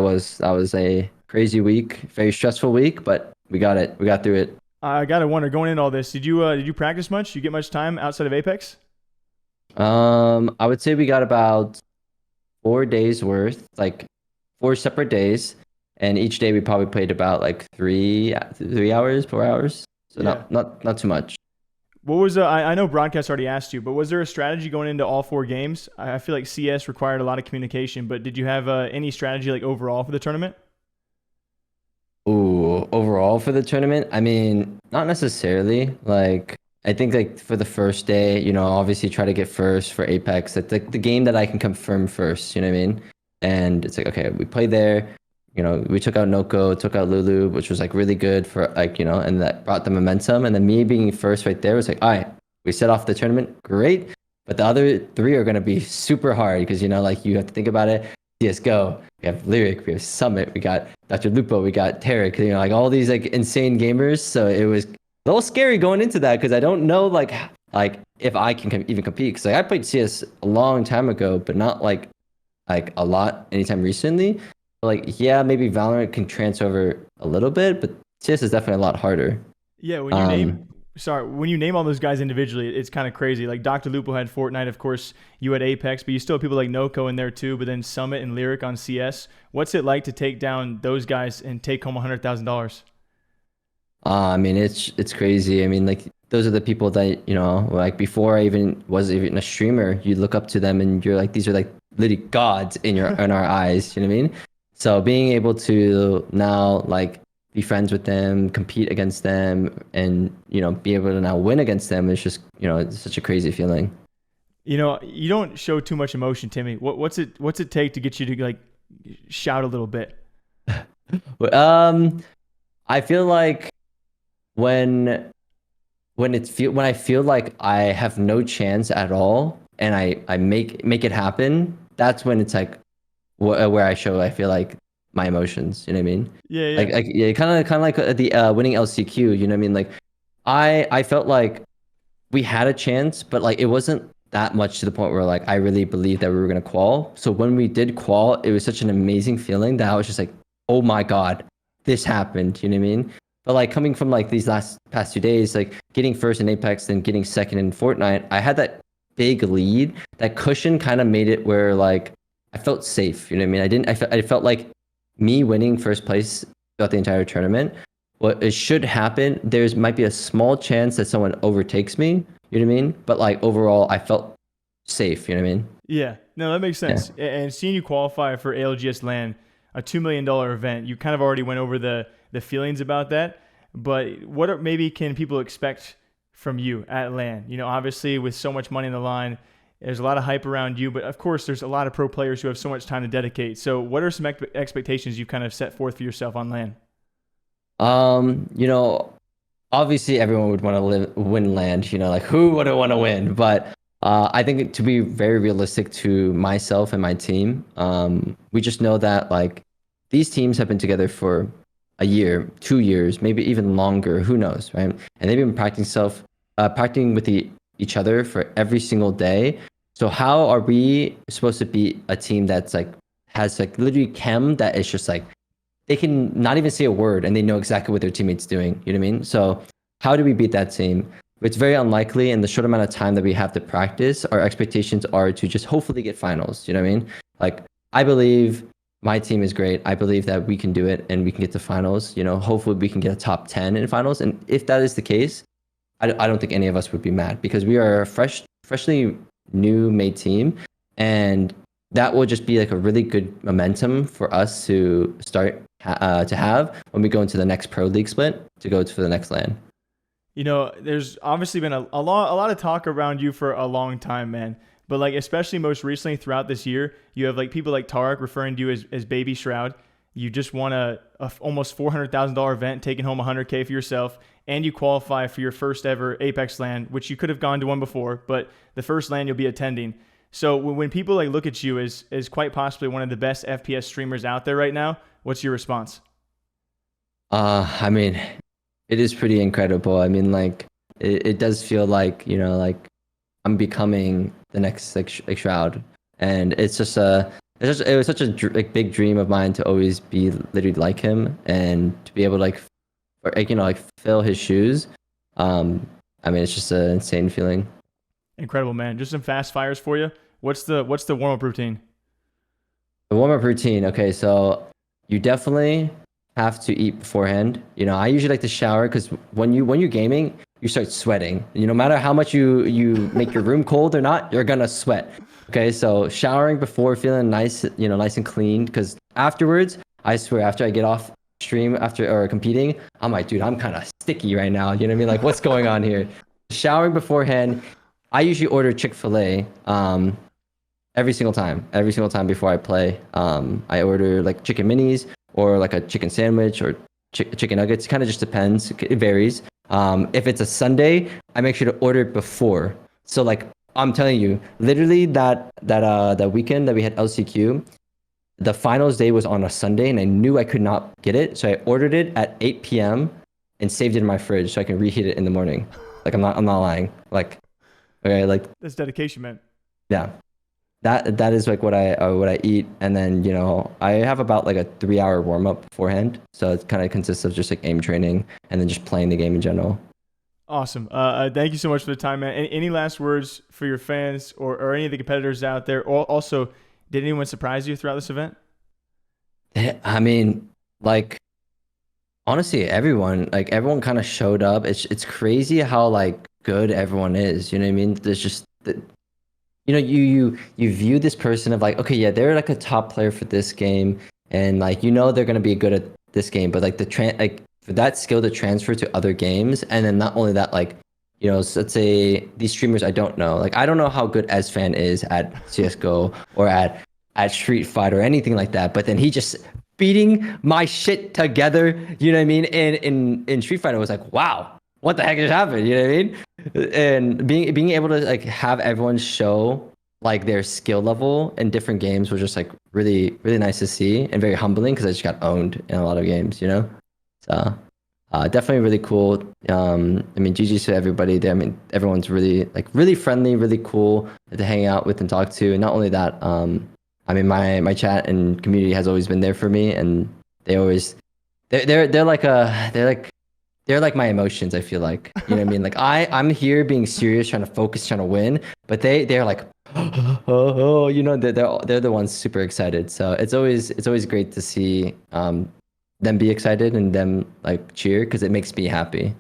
that was a crazy week, very stressful week, but we got it. We got through it. I gotta wonder, going into all this, did you practice much? Did you get much time outside of Apex? I would say we got about 4 days worth, like 4 separate days, and each day we probably played about like 3 hours, 4 hours. So Yeah. not too much. What was I know broadcast already asked you, but was there a strategy going into all four games? I feel like CS required a lot of communication, but did you have any strategy like overall for the tournament? Ooh, overall for the tournament, I mean, not necessarily. Like, I think like for the first day, obviously try to get first for Apex. That's like the game that I can confirm first, you know what I mean? And it's like, okay, we played there, we took out Noko, took out Lulu, which was like really good for like, and that brought the momentum. And then me being first right there was like, all right, we set off the tournament, great. But the other three are gonna be super hard because like you have to think about it. CSGO, we have Lyric, we have Summit, we got Dr. Lupo, we got Tarek, like all these like insane gamers. So it was a little scary going into that because I don't know like if I can even compete. Because like I played CS a long time ago, but not like a lot anytime recently. But, like yeah, maybe Valorant can transfer over a little bit, but CS is definitely a lot harder. Yeah, Um, when you name all those guys individually, it's kind of crazy. Like Dr. Lupo had Fortnite, of course, you had Apex, but you still have people like Noko in there too, but then Summit and Lyric on CS. What's it like to take down those guys and take home $100,000? I mean, it's crazy. I mean, like those are the people that, like before I even was even a streamer, you look up to them and you're like, these are like literally gods in our eyes, you know what I mean? So being able to now like be friends with them, compete against them, and be able to now win against them is just, it's such a crazy feeling. You don't show too much emotion, Timmy. What's it take to get you to like shout a little bit? But, I feel like when when I feel like I have no chance at all and I make it happen, that's when it's like where I show I feel like my emotions, you know what I mean? Yeah, yeah. Like yeah, kind of like the winning LCQ, you know what I mean? Like I felt like we had a chance, but like it wasn't that much to the point where like I really believed that we were gonna qual. So when we did qual, it was such an amazing feeling that I was just like, oh my God, this happened. You know what I mean? But like coming from like these past 2 days, like getting first in Apex and getting second in Fortnite, I had that big lead. That cushion kind of made it where like I felt safe. You know what I mean? I felt like me winning first place throughout the entire tournament. What it should happen, there's might be a small chance that someone overtakes me. You know what I mean? But like overall, I felt safe. You know what I mean? Yeah, no, that makes Yeah. sense. And seeing you qualify for ALGS LAN, a $2 million event, you kind of already went over the feelings about that. But maybe can people expect from you at LAN? Obviously with so much money in the line, there's a lot of hype around you. But of course, there's a lot of pro players who have so much time to dedicate. So what are some expectations you've kind of set forth for yourself on LAN? Um, you know, Obviously everyone would want to win land. Like who wouldn't want to win? But I think to be very realistic to myself and my team, we just know that like these teams have been together for a year, 2 years, maybe even longer. Who knows, right? And they've been practicing with each other for every single day. So how are we supposed to be a team that's like has like literally chem that is just like they can not even say a word and they know exactly what their teammates doing. You know what I mean? So how do we beat that team? It's very unlikely in the short amount of time that we have to practice. Our expectations are to just hopefully get finals. You know what I mean? Like I believe my team is great. I believe that we can do it and we can get to finals. Hopefully we can get a top 10 in finals. And if that is the case, I don't think any of us would be mad because we are a freshly new made team, and that will just be like a really good momentum for us to start to have when we go into the next pro league split to go for the next LAN. There's obviously been a lot of talk around you for a long time, man. But like especially most recently throughout this year, you have like people like Tarek referring to you as Baby Shroud. You just won a almost $400,000 event, taking home 100K for yourself, and you qualify for your first ever Apex LAN, which you could have gone to one before, but the first LAN you'll be attending. So when people like look at you as quite possibly one of the best FPS streamers out there right now, what's your response? I mean, it is pretty incredible. I mean, like it does feel like like I'm becoming the next like Shroud, and it's just it was such a like big dream of mine to always be literally like him and to be able to like like fill his shoes. Um, I mean, it's just an insane feeling. Incredible, man. Just some fast fires for you. What's the warm up routine? The warm up routine. Okay, so you definitely have to eat beforehand. I usually like to shower because when you're gaming, you start sweating. No matter how much you make your room cold or not, you're gonna sweat. Okay, so showering before, feeling nice, nice and clean. Because afterwards, I swear, after I get off stream after or competing, I'm like, dude, I'm kind of sticky right now. You know what I mean? Like, what's going on here? Showering beforehand. I usually order Chick-fil-A. Every single time before I play, I order like chicken minis or like a chicken sandwich or chicken nuggets. Kind of just depends. It varies. If it's a Sunday, I make sure to order it before. So like I'm telling you, literally that weekend that we had LCQ, the finals day was on a Sunday, and I knew I could not get it, so I ordered it at 8 p.m. and saved it in my fridge so I can reheat it in the morning. Like I'm not lying. Like okay, like That's dedication, man. yeah. That is like what I eat, and then I have about like a 3 hour warm up beforehand, so it kind of consists of just like aim training and then just playing the game in general. Awesome. Thank you so much for the time, man. Any last words for your fans or any of the competitors out there? Or also, did anyone surprise you throughout this event? I mean, like honestly, everyone kind of showed up. It's crazy how like good everyone is. You know what I mean? There's just you view this person of like, okay, yeah, they're like a top player for this game, and like they're gonna be good at this game, but like like for that skill to transfer to other games, and then not only that, like let's say these streamers I don't know, like I don't know how good Fan is at CS:GO or at Street Fighter or anything like that, but then he just beating my shit together, you know what I mean? In Street Fighter was like, wow, what the heck just happened? You know what I mean? And being able to like have everyone show like their skill level in different games was just like really really nice to see and very humbling because I just got owned in a lot of games. So definitely really cool. I mean, GG's to everybody there. I mean, everyone's really like really friendly, really cool to hang out with and talk to. And not only that, I mean, my chat and community has always been there for me, and they always they're like they're like my emotions. I feel like you know what I mean. Like I'm here being serious, trying to focus, trying to win, but they're like, oh, they're the ones super excited. So it's always great to see them be excited and them like cheer because it makes me happy.